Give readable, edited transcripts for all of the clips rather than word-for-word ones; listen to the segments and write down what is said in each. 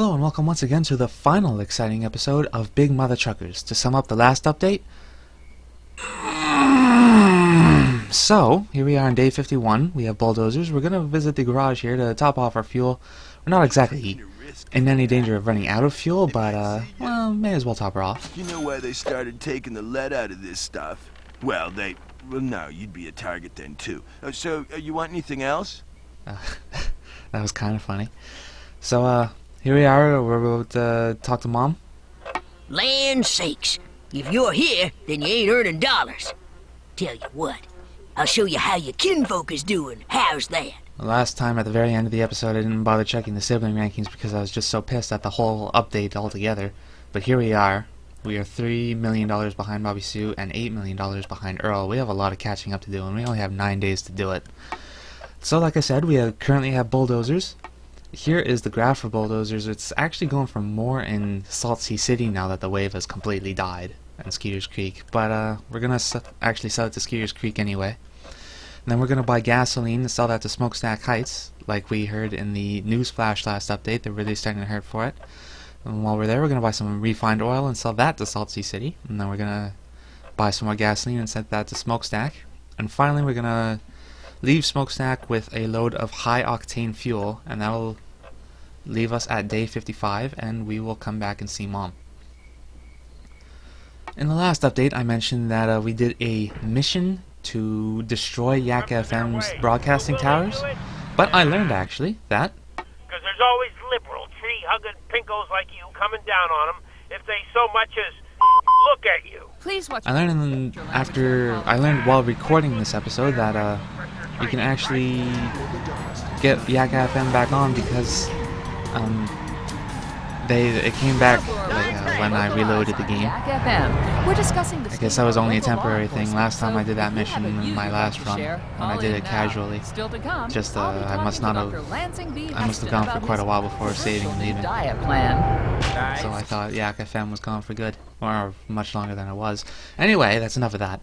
Hello and welcome once again to the final exciting episode of Big Mother Truckers. To sum up the last update, so here we are on day 51. We have bulldozers. We're going to visit the garage here to top off our fuel. We're not exactly in any danger of running out of fuel, but well, may as well top her off. You know why they started taking the lead out of this stuff? Well, no, you'd be a target then too. So, you want anything else? That was kind of funny. So, here we are. We're about to talk to Mom. Land sakes, if you're here, then you ain't earning dollars. Tell you what, I'll show you how your kinfolk is doing. How's that? Last time at the very end of the episode I didn't bother checking the sibling rankings because I was just so pissed at the whole update altogether. But here we are. We are $3 million behind Bobby Sue and $8 million behind Earl. We have a lot of catching up to do and we only have 9 days to do it. So like I said, we currently have bulldozers. Here is the graph for bulldozers. It's actually going for more in Salt Sea City now that the wave has completely died and Skeeter's Creek. But we're going to actually sell it to Skeeter's Creek anyway. And then we're going to buy gasoline and sell that to Smokestack Heights, like we heard in the news flash last update. They're really starting to hurt for it. And while we're there, we're going to buy some refined oil and sell that to Salt Sea City. And then we're going to buy some more gasoline and send that to Smokestack. And finally, we're going to leave Smokestack with a load of high-octane fuel, and that will leave us at day 55, and we will come back and see Mom. In the last update, I mentioned that we did a mission to destroy Yak FM's broadcasting towers, but I learned actually that because there's always liberal tree-hugging pinkos like you coming down on them if they so much as look at you. Please watch. I learned while recording this episode that you can actually get Yak FM back on because it came back like when I reloaded the game. We're discussing I guess that was only a temporary thing. Last time I did that mission in my last run, when I did it casually. Just I must have gone for quite a while before saving and leaving. So I thought Yak FM was gone for good, or much longer than it was. Anyway, that's enough of that.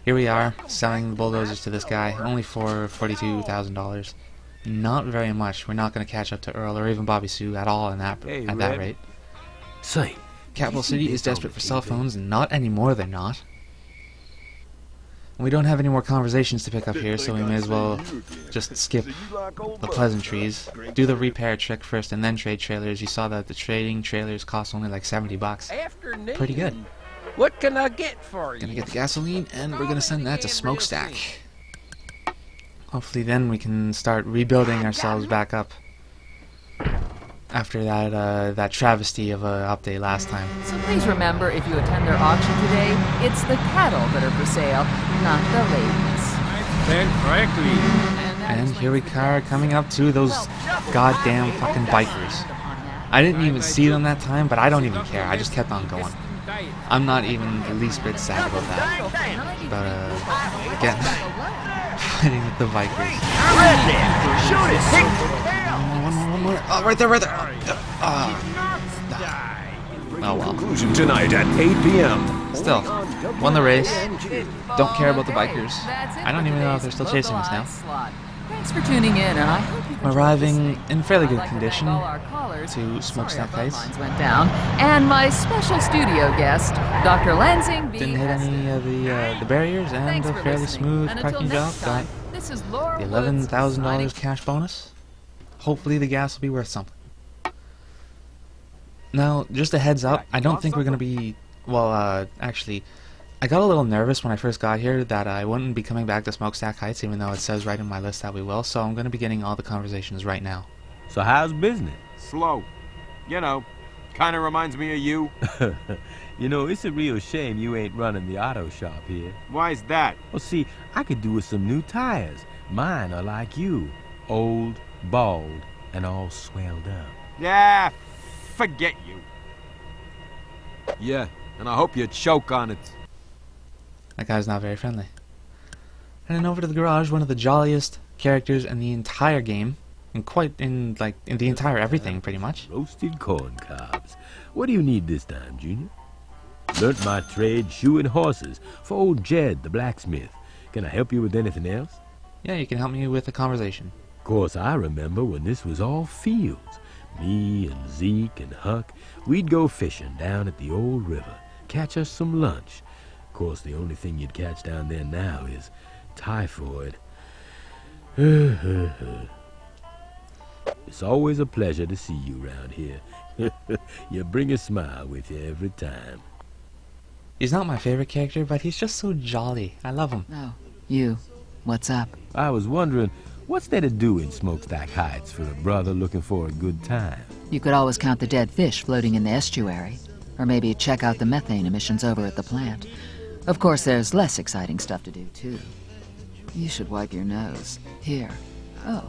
Here we are, selling the bulldozers to this guy, only for $42,000. Not very much. We're not going to catch up to Earl or even Bobby Sue at all at that rate. Say, Capital City is desperate for cell phones, and not anymore they're not. We don't have any more conversations to pick up here, so we may as well just skip the pleasantries. Do the repair trick first and then trade trailers. You saw that the trading trailers cost only like $70. Pretty good. What can I get for you? Gonna get the gasoline, and we're gonna send that to Smokestack. Hopefully then we can start rebuilding ourselves back up after that travesty of a update last time. So please remember, if you attend their auction today, it's the cattle that are for sale, not the ladies. Stand correctly. And here we are coming up to those goddamn fucking bikers. I didn't even see them that time, but I don't even care. I just kept on going. I'm not even the least bit sad about that. But again, fighting with the Vikings. shoot it! One more. Oh, right there. Oh well. Conclusion tonight at 8 p.m. Still, won the race. Don't care about the bikers. I don't even know if they're still chasing us now. Thanks for tuning in, and I hope you arriving in fairly good condition to Smokestack Heights. Went down, and my special studio guest, Dr. Lansing. Didn't hit any of the barriers, and a fairly smooth parking job. Got the $11,000 cash bonus. Hopefully the gas will be worth something. Now, just a heads up, I don't think we're going to be, well, actually, I got a little nervous when I first got here that I wouldn't be coming back to Smokestack Heights, even though it says right in my list that we will, so I'm going to be getting all the conversations right now. So how's business? Slow. You know, kind of reminds me of you. You know, it's a real shame you ain't running the auto shop here. Why's that? Well, see, I could do with some new tires. Mine are like you, old, bald, and all swelled up. Yeah, forget you. Yeah, and I hope you choke on it. That guy's not very friendly. And then over to the garage, one of the jolliest characters in the entire game, and in the entire everything, pretty much. Roasted corn cobs. What do you need this time, Junior? Learnt my trade shoeing horses for old Jed, the blacksmith. Can I help you with anything else? Yeah, you can help me with a conversation. Of course, I remember when this was all fields. Me and Zeke and Huck, we'd go fishing down at the old river, catch us some lunch. Of course, the only thing you'd catch down there now is typhoid. It's always a pleasure to see you around here. You bring a smile with you every time. He's not my favorite character, but he's just so jolly. I love him. Oh, you. What's up? I was wondering, what's there to do in Smokestack Heights for a brother looking for a good time? You could always count the dead fish floating in the estuary. Or maybe check out the methane emissions over at the plant. Of course, there's less exciting stuff to do, too. You should wipe your nose. Here. Oh,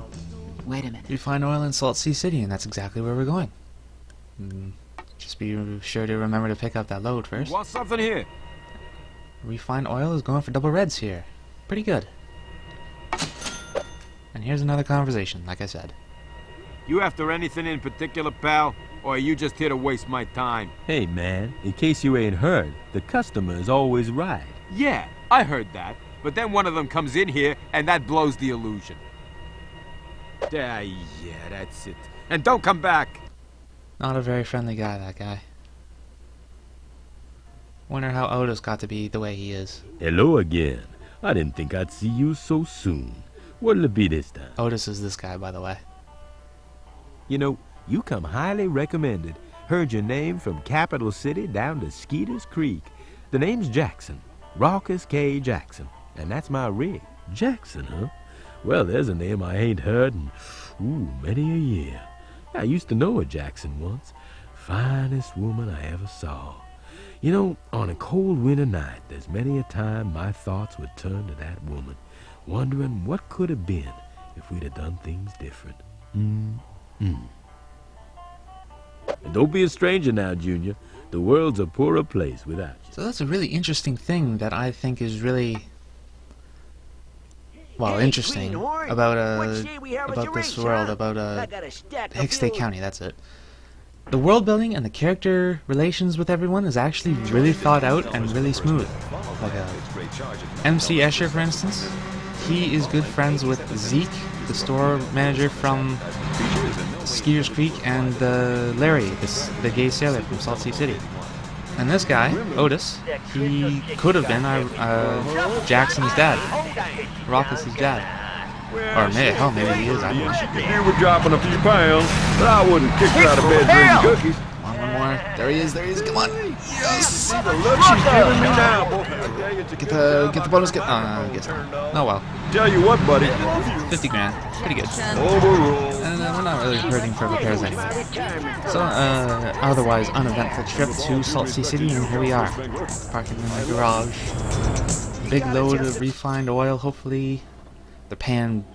wait a minute. We find oil in Salt Sea City, and that's exactly where we're going. Just be sure to remember to pick up that load first. Want something here? Refined oil is going for double reds here. Pretty good. And here's another conversation, like I said. You after anything in particular, pal? Or are you just here to waste my time? Hey, man, in case you ain't heard, the customer is always right. Yeah, I heard that. But then one of them comes in here, and that blows the illusion. Yeah, that's it. And don't come back! Not a very friendly guy, that guy. Wonder how Otis got to be the way he is. Hello again. I didn't think I'd see you so soon. What'll it be this time? Otis is this guy, by the way. You know, you come highly recommended. Heard your name from Capital City down to Skeeter's Creek. The name's Jackson. Rawkus K. Jackson. And that's my rig. Jackson, huh? Well, there's a name I ain't heard in, many a year. I used to know a Jackson once. Finest woman I ever saw. You know, on a cold winter night, there's many a time my thoughts would turn to that woman, wondering what could have been if we'd have done things different. And don't be a stranger now, Junior. The world's a poorer place without you. So that's a really interesting thing that I think is really, well, interesting about this world, about Hickstate County. That's it. The world building and the character relations with everyone is actually really thought out and really smooth. Like MC Escher, for instance, he is good friends with Zeke, the store manager from Skeeter's Creek, and Larry, the gay sailor from Salt Sea City. And this guy, Otis, he could have been Jackson's dad, Rawkus' dad. Or maybe he is, I don't know. You were dropping a few pounds, but I wouldn't kick you out of bed drinking cookies. Come on, one more. There he is, come on. Yes! The look she's giving me now, boy. Get the bonus, I guess not. Oh well. Tell you what, buddy. 50 grand. Pretty good. Overruled. And we're not really hurting for repairs anymore. So, otherwise uneventful trip to Salt Sea City, and here we are. Parking in the garage. Big load of refined oil, hopefully. They're paying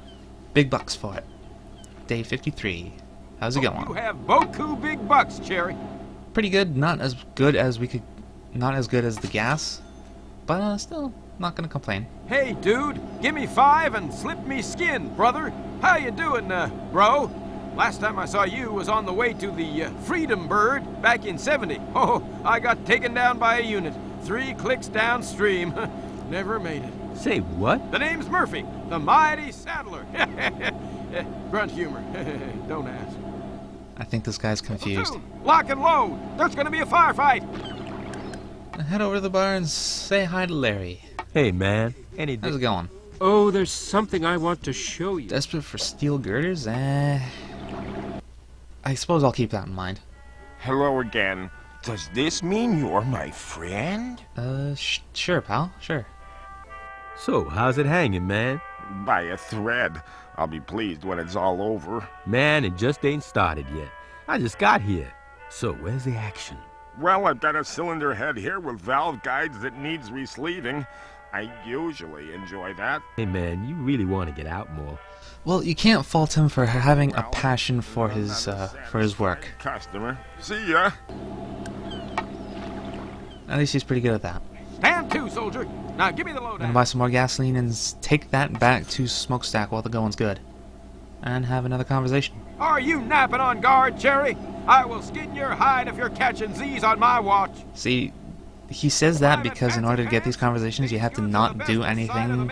big bucks for it. Day 53. How's it going? You have boku big bucks, Cherry. Pretty good. Not as good as not as good as the gas, but still not gonna complain. Hey, dude, give me 5 and slip me skin, brother. How you doing, bro? Last time I saw you was on the way to the Freedom Bird back in '70. Oh, I got taken down by a unit. 3 clicks downstream. Never made it. Say what? The name's Murphy, the mighty saddler. Grunt humor. Don't ask. I think this guy's confused. Platoon, lock and load. There's gonna be a firefight. Head over to the bar and say hi to Larry. Hey, man. How's it going? Oh, there's something I want to show you. Desperate for steel girders? I suppose I'll keep that in mind. Hello again. Does this mean you're my friend? Sure, pal. Sure. So, how's it hanging, man? By a thread. I'll be pleased when it's all over. Man, it just ain't started yet. I just got here. So, where's the action? Well, I've got a cylinder head here with valve guides that needs resleeving. I usually enjoy that. Hey, man, you really want to get out more. Well, you can't fault him for having a passion for his work. Customer. See ya. At least he's pretty good at that. Stand to, soldier. Now give me the lowdown. Gonna buy some more gasoline and take that back to Smokestack while the going's good. And have another conversation. Are you napping on guard, Cherry? I will skin your hide if you're catching Z's on my watch. See, he says that because in order to get these conversations, you have to not do anything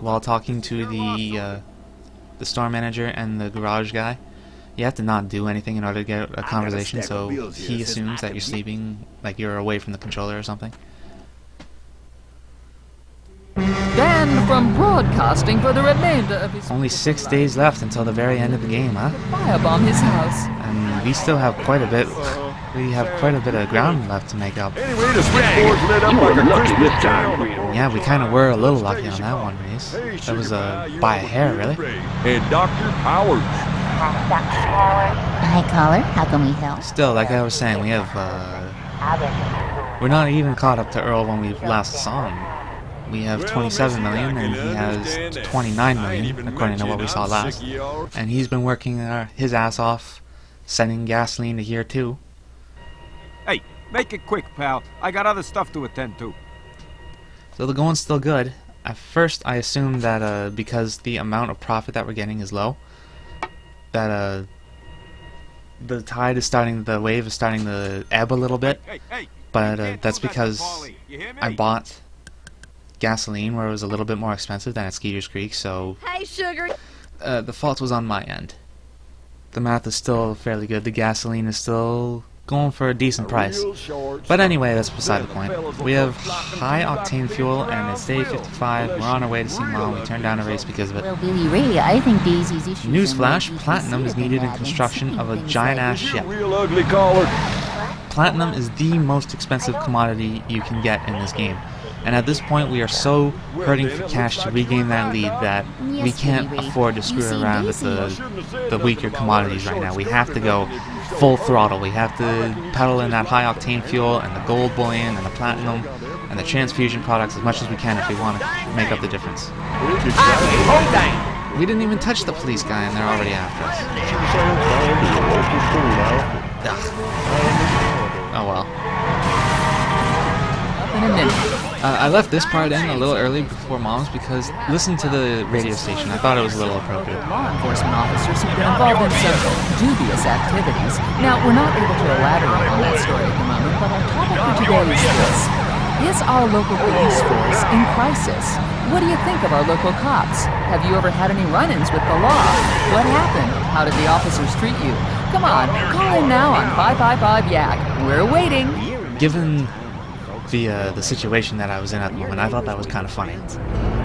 while talking to the store manager and the garage guy. You have to not do anything in order to get a conversation, so he assumes that you're sleeping, like you're away from the controller or something. Banned from broadcasting for the remainder of his... Only 6 days left until the very end of the game, huh? Firebomb his house. And we still have quite a bit. We have quite a bit of ground left to make up. Anyway, the switchboard's lit up like a Christmas tree on the corner. Yeah, we kind of were a little lucky on that one race. That was by a hair, really. And Dr. Powers. Hi, caller. How can we help? Still, like I was saying, we have, we're not even caught up to Earl when we last saw him. We have 27 million, and he has 29 million, according to what we saw last. And he's been working his ass off, sending gasoline to here, too. Hey, make it quick, pal. I got other stuff to attend to. So the going's still good. At first, I assumed that, because the amount of profit that we're getting is low, that, the wave is starting to ebb a little bit. But, that's because I bought gasoline where it was a little bit more expensive than at Skeeter's Creek, so Hey, sugar. the fault was on my end. The math is still fairly good. The gasoline is still going for a decent price. But anyway, that's beside the point. We have high octane fuel, and it's day 55. We're on our way to see Mom. We turned down a race because of it. Well, Billy Ray, I think Daisy's issues... Newsflash, platinum is needed in construction of a giant-ass ship. Real ugly caller. Platinum is the most expensive commodity you can get in this game. And at this point, we are so hurting for cash to regain that lead that we can't afford to screw around with the weaker commodities right now. We have to go full throttle. We have to pedal in that high octane fuel and the gold bullion and the platinum and the transfusion products as much as we can if we want to make up the difference. We didn't even touch the police guy and they're already after us. Ugh. Oh well. In a minute. I left this part in a little early before Mom's because listen to the radio station. I thought it was a little appropriate. Law enforcement officers who've been involved in some dubious activities. Now, we're not able to elaborate on that story at the moment, but our topic for today is this. Is our local police force in crisis? What do you think of our local cops? Have you ever had any run-ins with the law? What happened? How did the officers treat you? Come on, call in now on 555-YAG. We're waiting. Given the situation that I was in at the moment, I thought that was kind of funny.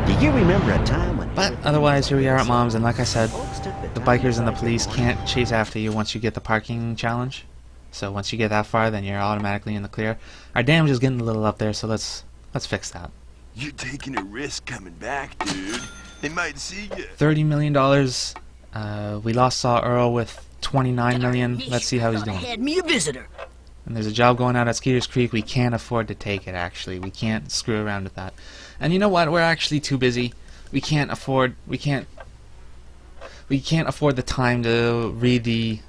Do you remember a time when... But otherwise, here we are at Mom's, and like I said, the bikers and the police can't chase after you once you get the parking challenge. So once you get that far, then you're automatically in the clear. Our damage is getting a little up there, so let's fix that. You're taking a risk coming back, dude. They might see you. $30 million. We last saw Earl with 29 million. Let's see how he's doing. Had me a visitor. And there's a job going out at Skeeter's Creek. We can't afford to take it, actually. We can't screw around with that. And you know what? We're actually too busy. We can't afford the time to read the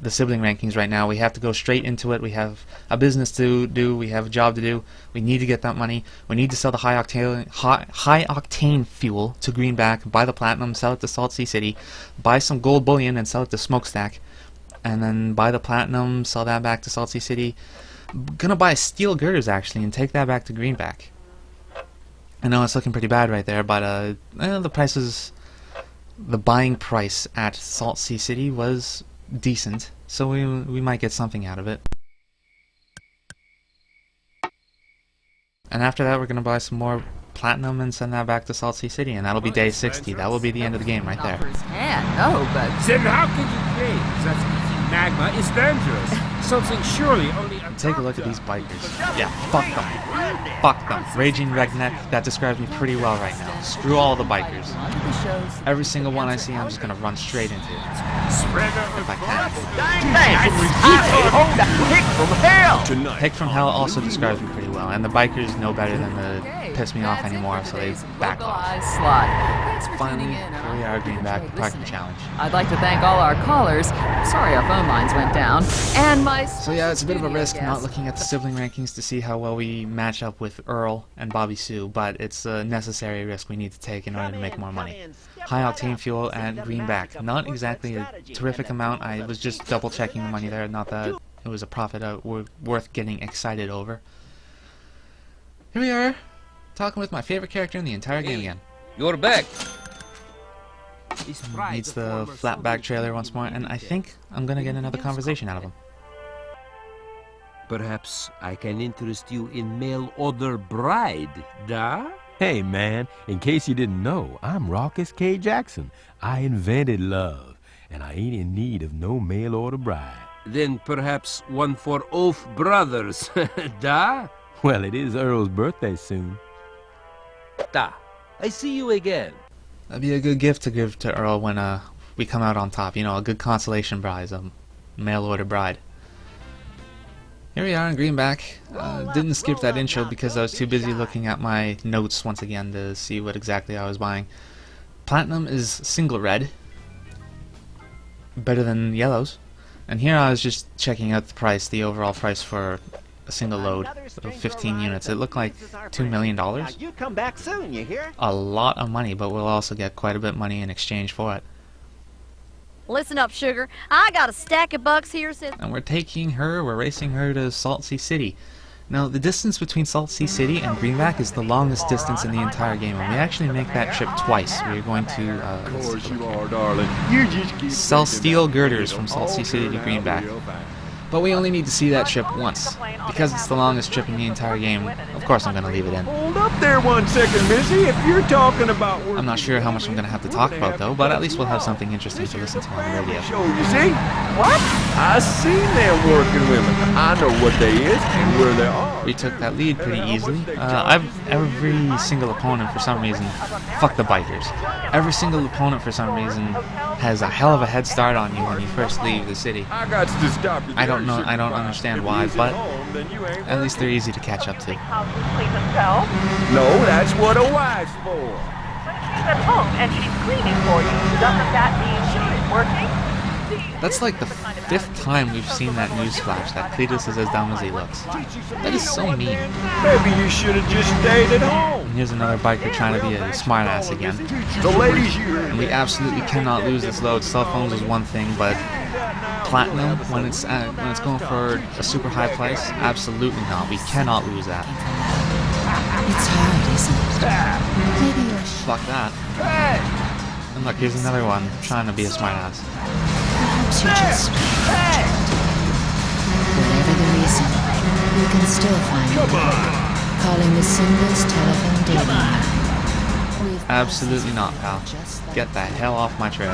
sibling rankings right now. We have to go straight into it. We have a business to do. We have a job to do. We need to get that money. We need to sell the high octane fuel to Greenback, buy the platinum, sell it to Salt Sea City, buy some gold bullion and sell it to Smokestack, and then buy the platinum, sell that back to Salt Sea City. I'm gonna buy steel girders actually and take that back to Greenback. I know it's looking pretty bad right there, but the prices. The buying price at Salt Sea City was decent, so we might get something out of it. And after that, we're gonna buy some more platinum and send that back to Salt Sea City, and that'll be day 60. That will be the end of the game right there. No, but... Then how can you claim that magma is dangerous? Something surely only... Take a look at these bikers. Yeah, fuck them. Fuck them. Raging Redneck, that describes me pretty well right now. Screw all the bikers. Every single one I see, I'm just gonna run straight into it. If I can. Hick from Hell also describes me pretty well, and the bikers know better than to piss me off anymore, so they back off. Finally, here we are, Greenback, parking challenge. I'd like to thank all our callers. Sorry our phone lines went down. And my... So yeah, it's a bit of a risk not looking at the sibling rankings to see how well we match up with Earl and Bobby Sue, but it's a necessary risk we need to take in order to make more money. High octane fuel at Greenback. Not exactly a terrific amount. I was just double checking the money there, not that it was a profit worth getting excited over. Here we are, talking with my favorite character in the entire game again. You're back. Meets the flatback trailer once more, and I think I'm gonna get another conversation out of him. Perhaps I can interest you in mail order bride, da? Hey, man, in case you didn't know, I'm Rawkus K. Jackson. I invented love, and I ain't in need of no mail-order bride. Then perhaps one for oaf brothers, da? Well, it is Earl's birthday soon. Da, I see you again. That'd be a good gift to give to Earl when we come out on top. You know, a good consolation prize, a mail-order bride. Here we are in Greenback. Didn't skip that intro because I was too busy looking at my notes once again to see what exactly I was buying. Platinum is single red. Better than yellows. And here I was just checking out the price, the overall price for a single load of 15 units. It looked like $2 million. You come back soon, you hear? A lot of money, but we'll also get quite a bit of money in exchange for it. Listen up, sugar. I got a stack of bucks here since... And we're racing her to Salt Sea City. Now, the distance between Salt Sea City and Greenback is the longest distance in the entire game, and we actually make that trip twice. We're going to sell steel girders from Salt Sea City to Greenback. But we only need to see that trip once. Because it's the longest trip in the entire game, of course I'm going to leave it in. Hold up there 1 second, Missy. If you're talking about... I'm not sure how much I'm going to have to talk about, though, but at least we'll have something interesting to listen to on the radio. Show you see? What? I seen them working women. I know what they is and where they are. We took that lead pretty easily. Every single opponent, for some reason, fuck the bikers. Every single opponent, for some reason, has a hell of a head start on you when you first leave the city. I got to stop you. I don't understand why, but at least they're easy to catch up to. No, that's what a wife's for. She's at home and she's cleaning for you. Doesn't that mean she's working? That's like the 5th time we've seen that news flash that Cletus is as dumb as he looks. That is so mean. Maybe you should have just stayed at home. And here's another biker trying to be a smartass again. The ladies you... And we absolutely cannot lose this load. Cell phones is one thing, but platinum, when it's going for a super high price, absolutely not. We cannot lose that. It's hard, isn't it? Maybe you're... Fuck that. And look, here's another one trying to be a smartass. Perhaps you're just whatever the reason, you can still find it. Calling the simplest telephone dating app. Absolutely not, pal. Get the hell off my trailer.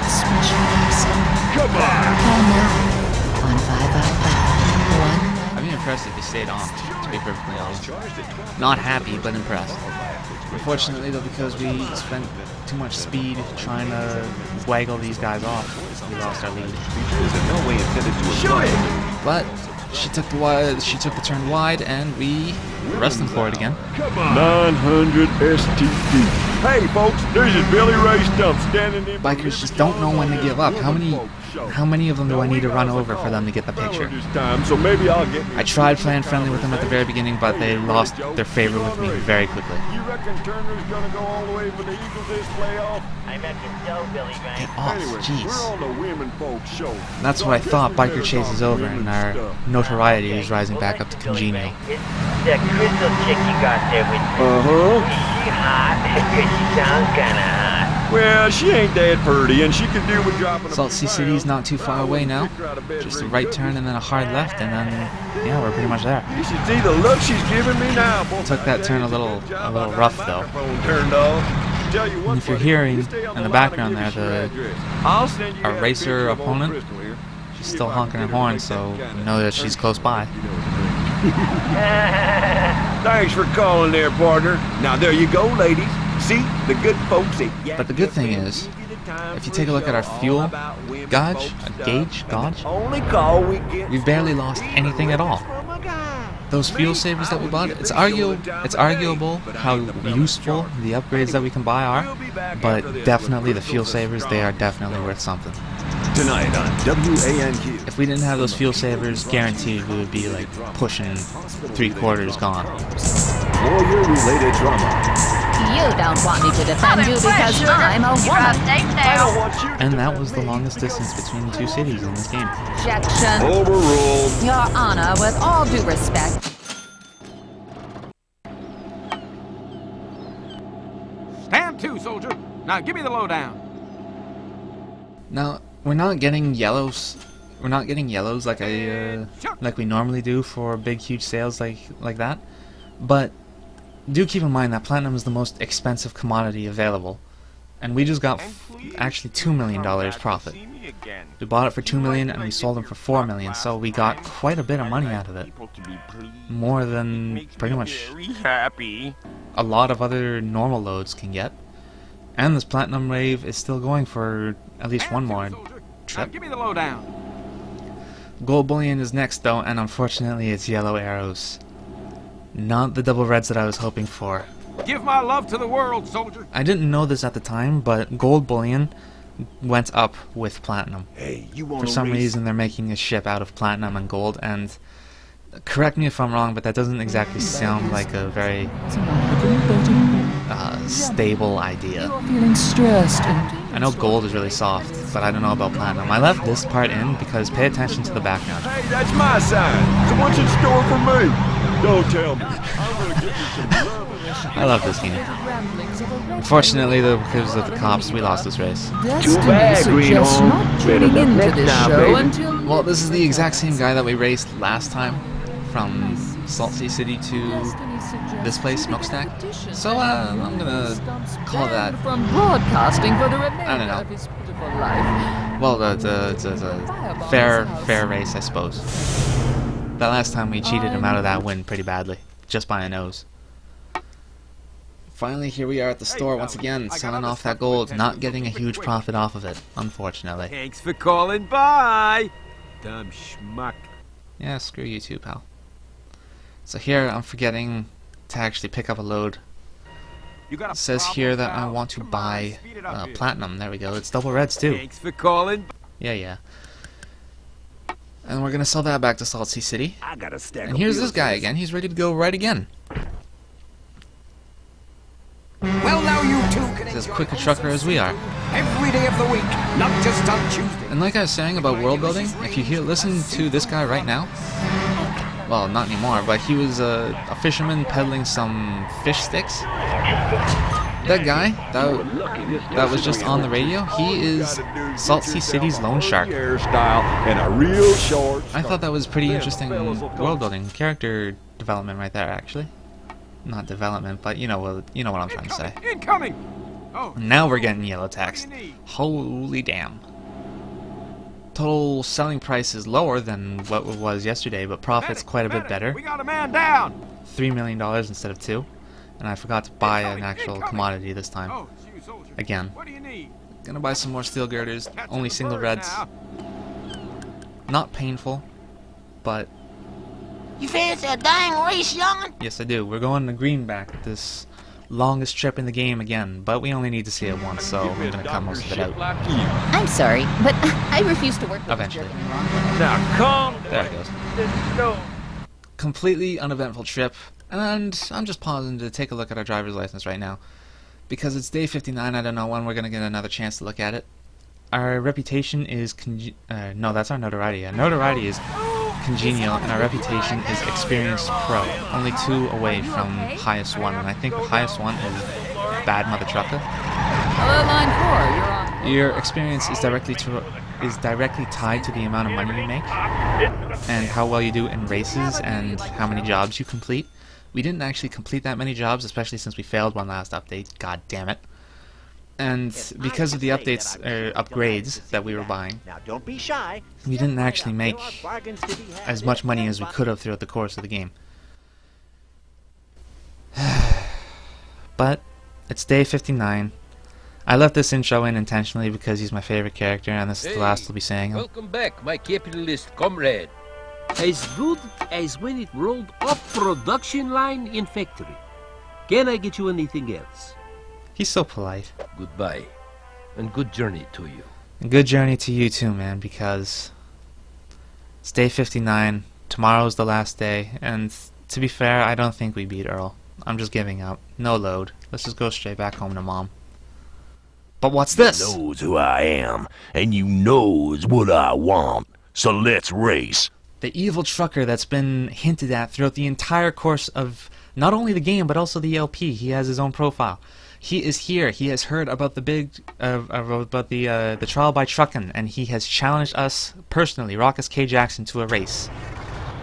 Special reason. Come on! Call now on 555. I'd be impressed if you stayed on, to be perfectly honest. Not happy, but impressed. Unfortunately, though, because we spent too much speed trying to waggle these guys off, we lost our lead. But she took the turn wide, and we arrested them for it again. 900 STD. Hey, folks, there's a Billy Ray Stump standing in. Bikers just don't know when to give up. How many of them do I need to run over for them to get the picture? So maybe I'll get... I tried playing friendly with them at the very beginning, but they lost their favor with me very quickly. You reckon Turner's gonna go all the way for the Eagles this playoff? I reckon so, Billy Ray. Get off, Anyway, jeez. we're on the women folks show. That's what I thought. Biker Chase is over, and our notoriety is rising back up to congenial. It's that crystal chick you got there with you. Uh-huh. Is she hot? She sounds kinda hot. Well, she ain't that pretty, and she can do with dropping... Salt Sea City's not too far away now. Just a right turn and then a hard left, and then, yeah, we're pretty much there. You should see the look she's giving me now. Took that turn a little rough, though. Turned off. And if you're hearing in the background there, our racer opponent, she's still honking her horn, so you know that she's close by. Thanks for calling there, partner. Now there you go, ladies. See, the good folks say... But the good thing is, if you take a look at our fuel gauge, we've barely lost anything at all. Those fuel savers that we bought, it's arguable how useful the upgrades that we can buy are, but definitely the fuel savers, they are definitely worth something. Tonight on WANQ. If we didn't have those fuel savers, guaranteed we would be like pushing 3/4 gone. Warrior-related drama. You don't want me to defend you because I'm a woman. And that was the longest distance between the two cities in this game. Objection. Overruled. Your Honor, with all due respect. Stand to, soldier. Now give me the lowdown. Now, we're not getting yellows. We're not getting yellows like like we normally do for big, huge sales like that. But do keep in mind that platinum is the most expensive commodity available, and we just got actually $2 million profit. We bought it for $2 million and we sold them for $4 million, so we got quite a bit of money out of it. More than pretty much a lot of other normal loads can get. And this platinum rave is still going for at least one more trip. Give me the lowdown. Gold bullion is next though, and unfortunately it's yellow arrows. Not the double reds that I was hoping for. Give my love to the world, soldier. I didn't know this at the time, but gold bullion went up with platinum. Hey, you For some reason they're making a ship out of platinum and gold, and correct me if I'm wrong, but that doesn't exactly sound like a very stable idea. Feeling stressed I know gold is really soft, but I don't know about platinum. I left this part in because pay attention to the background. Hey, that's my sign. So what's in store for me? Don't tell me. I'm gonna get you some love. I love this game. Unfortunately, though, because of the cops, we lost this race. Too bad, Greenhorn. Not tuning into this show until... Well, this is the exact same guy that we raced last time from Salty City to this place, Smokestack. So, I'm gonna call that... From broadcasting for the I don't know. of his beautiful life. Well, the fair race, I suppose. That last time we cheated him out of that win pretty badly, just by a nose. Finally, here we are at the store once again, selling off that gold, not getting a huge profit off of it, unfortunately. Thanks for calling by, dumb schmuck. Yeah, screw you too, pal. So here, I'm forgetting to actually pick up a load. It says here that I want to buy platinum. There we go. It's double reds too. Thanks for calling. Yeah. And we're gonna sell that back to Salt Sea City. I got a stack. And here's this guy again. He's ready to go right again. Well, now you two can He's as quick a trucker as we are. every day of the week, not just on Tuesday. And like I was saying about world building, if you listen to this guy right now, well, not anymore, but he was a fisherman peddling some fish sticks. That guy, that was just on the radio, he is Salt Sea City's loan shark. I thought that was pretty interesting world building, character development right there, actually. Not development, but you know what I'm trying to say. Incoming! Oh. Now we're getting yellow text. Holy damn. Total selling price is lower than what it was yesterday, but profit's quite a bit better. We got a man down! $3 million instead of 2. And I forgot to buy an actual commodity this time. Oh, it's you, soldier. Again. What do you need? Gonna buy some more steel girders, only single reds. Not painful, but... You fancy a dang race, young'un? Yes, I do. We're going to Greenback, this longest trip in the game again, but we only need to see it once, so I'm gonna cut most of it out. I'm sorry, but I refuse to work with Eventually. Now come. There it goes. Completely uneventful trip, and I'm just pausing to take a look at our driver's license right now. Because it's day 59, I don't know when we're gonna get another chance to look at it. Our reputation is no, that's our notoriety. Our notoriety is congenial, and our reputation is experienced pro. Only 2 away from highest 1, and I think the highest 1 is bad mother trucker. Hello, line 4. You're on. Your experience is directly tied to the amount of money you make, and how well you do in races, and how many jobs you complete. We didn't actually complete that many jobs, especially since we failed one last update. God damn it. And because of the updates, upgrades that we were buying, Now don't be shy. we didn't actually make as much money as we could have throughout the course of the game. But it's day 59. I left this intro in intentionally because he's my favorite character, and this is the last I'll be saying him. Welcome back, my capitalist comrade. As good as when it rolled off production line in factory. Can I get you anything else? He's so polite. Goodbye, and good journey to you. And good journey to you too, man, because it's day 59, tomorrow's the last day, and to be fair, I don't think we beat Earl. I'm just giving up. No load. Let's just go straight back home to Mom. But what's this? You knows who I am, and you knows what I want. So let's race. The evil trucker that's been hinted at throughout the entire course of not only the game, but also the LP. He has his own profile. He is here. He has heard about the trial by truckin, and he has challenged us personally, Rawkus K. Jackson, to a race.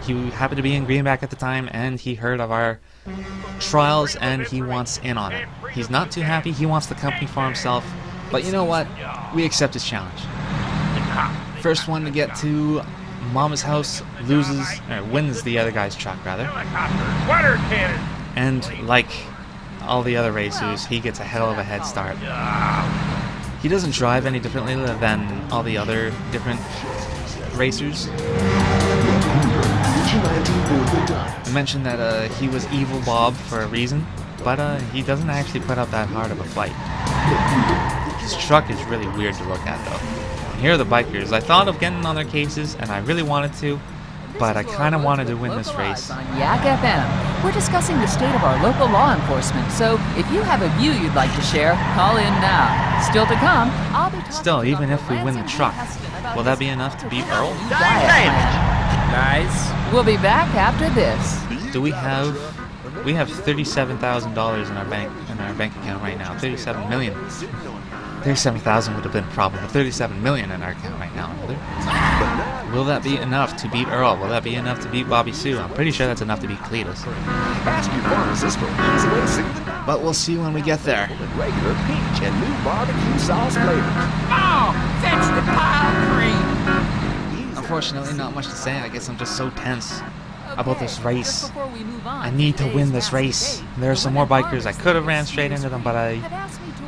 He happened to be in Greenback at the time, and he heard of our trials, and he wants in on it. He's not too happy. He wants the company for himself, but you know what? We accept his challenge. First one to get to Mama's house wins the other guy's truck, rather. And like all the other racers, he gets a hell of a head start. He doesn't drive any differently than all the other different racers. I mentioned that he was Evil Bob for a reason, but he doesn't actually put up that hard of a fight. His truck is really weird to look at, though. And here are the bikers. I thought of getting on their cases, and I really wanted to, but I kind of wanted to win this race. On Yak FM, we're discussing the state of our local law enforcement, so if you have a view you'd like to share, call in now. Still to come, I'll be talking Still, even if we win the truck, will that be enough to beat Earl? Nice. We'll be back after this. Do we have $37,000 in our bank account right now. 37 million. 37,000 would have been a problem, but 37 million in our account right now. Will that be enough to beat Earl? Will that be enough to beat Bobby Sue? I'm pretty sure that's enough to beat Cletus. But we'll see when we get there. Regular peach and new barbecue sauce flavor. Oh, fetch the pile cream. Unfortunately, not much to say. I guess I'm just so tense about this race. I need to win this race. There are some more bikers. I could have ran straight into them, but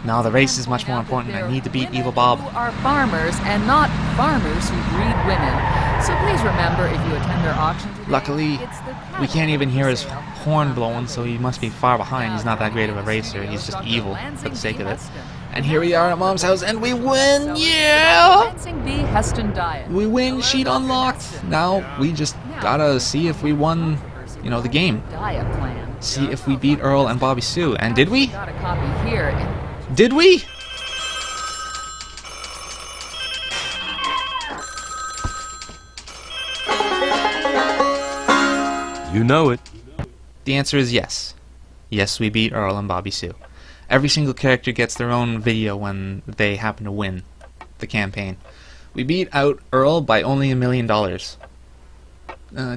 no, the race is much more important. I need to beat Evil Bob. Who are farmers and not farmers who breed women. So please remember, if you attend their auction today, luckily, we can't even hear his horn blowing, so he must be far behind. He's not that great of a racer. He's just evil for the sake of it. And here we are at Mom's house, and we win! Yeah! We win, sheet unlocked. Now, we just gotta see if we won, the game. See if we beat Earl and Bobby Sue. And did we? Did we? You know it. The answer is yes. Yes, we beat Earl and Bobby Sue. Every single character gets their own video when they happen to win the campaign. We beat out Earl by only $1 million.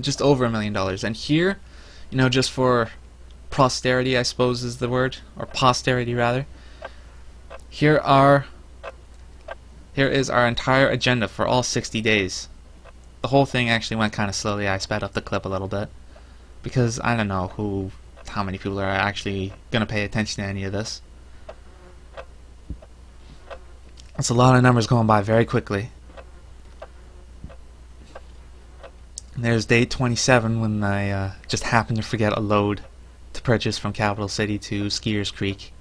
Just over $1 million. And here, just for posterity, I suppose is the word, or posterity rather. Here is our entire agenda for all 60 days. The whole thing actually went kind of slowly. I sped up the clip a little bit because I don't know how many people are actually going to pay attention to any of this. It's a lot of numbers going by very quickly. And there's day 27 when I just happened to forget a load to purchase from Capital City to Skeeters Creek.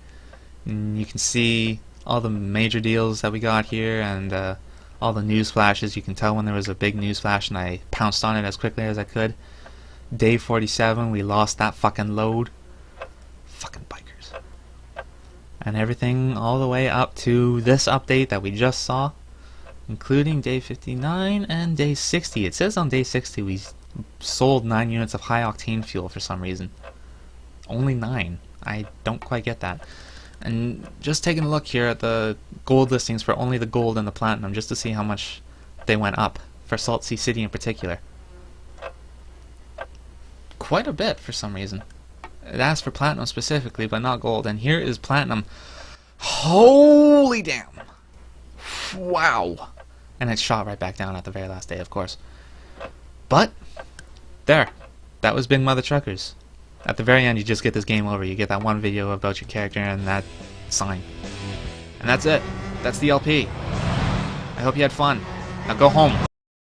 And you can see all the major deals that we got here and all the news flashes. You can tell when there was a big news flash and I pounced on it as quickly as I could. Day 47, we lost that fucking load. Fucking bikers. And everything all the way up to this update that we just saw, including day 59 and day 60. It says on day 60 we sold 9 units of high-octane fuel for some reason. Only 9. I don't quite get that. And just taking a look here at the gold listings for only the gold and the platinum, just to see how much they went up, for Salt Sea City in particular. Quite a bit for some reason. It asked for platinum specifically, but not gold. And here is platinum. Holy damn! Wow! And it shot right back down at the very last day, of course. But, there. That was Big Mother Truckers. At the very end, you just get this game over. You get that one video about your character and that sign. And that's it. That's the LP. I hope you had fun. Now go home.